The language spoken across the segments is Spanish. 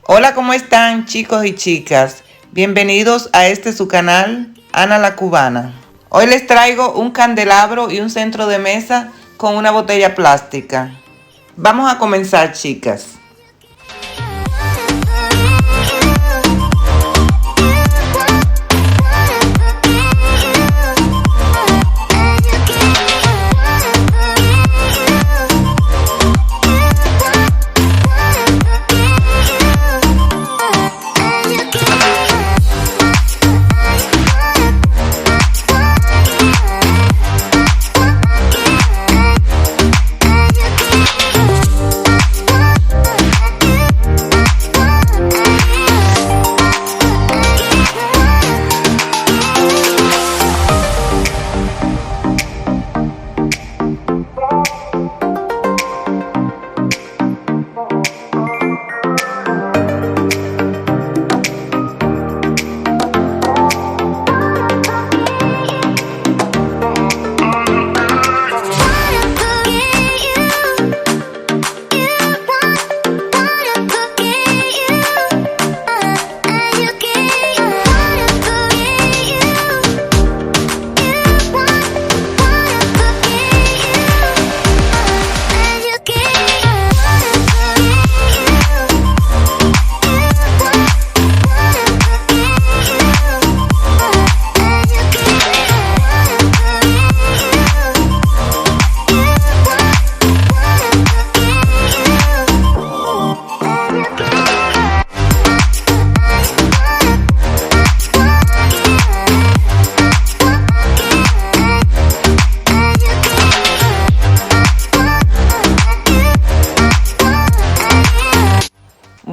Hola, ¿cómo están chicos y chicas? Bienvenidos a su canal, Ana la Cubana. Hoy les traigo un candelabro y un centro de mesa con una botella plástica. Vamos a comenzar, chicas.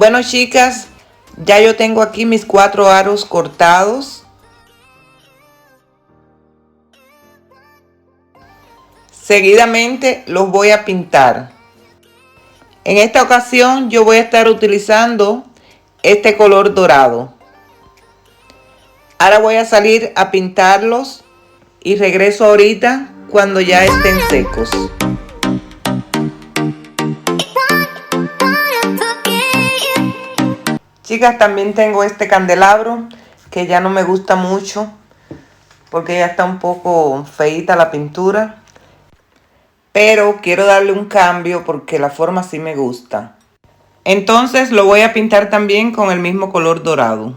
Bueno, chicas, ya yo tengo aquí mis 4 aros cortados. Seguidamente los voy a pintar. En esta ocasión yo voy a estar utilizando este color dorado. Ahora voy a salir a pintarlos y regreso ahorita cuando ya estén secos. Chicas, también tengo este candelabro que ya no me gusta mucho porque ya está un poco feíta la pintura, pero quiero darle un cambio porque la forma sí me gusta. Entonces lo voy a pintar también con el mismo color dorado.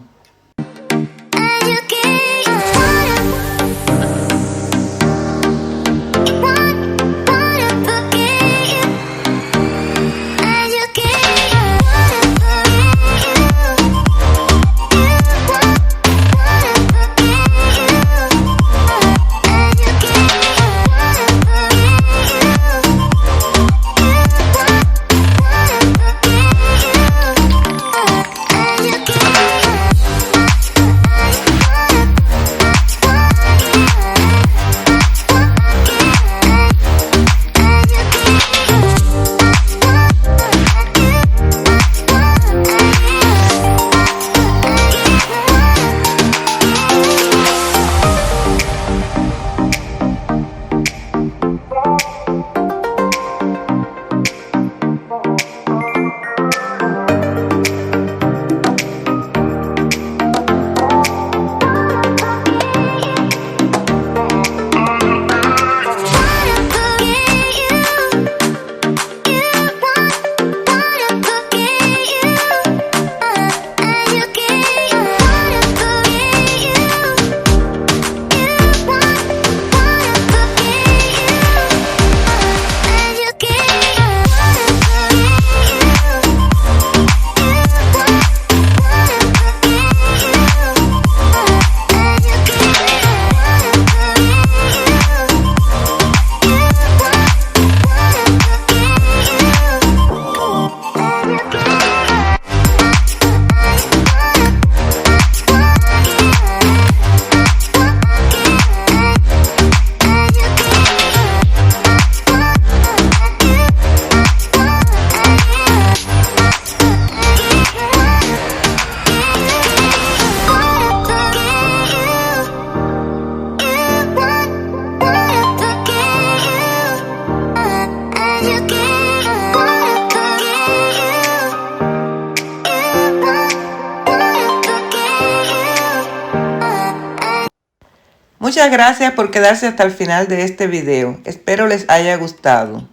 Muchas gracias por quedarse hasta el final de este video. Espero les haya gustado.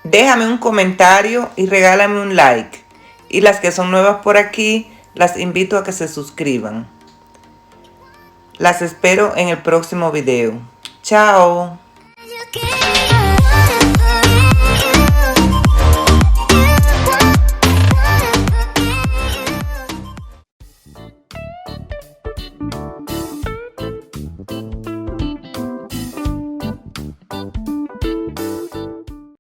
Déjame un comentario y regálame un like. Y las que son nuevas por aquí, las invito a que se suscriban. Las espero en el próximo video. Chao.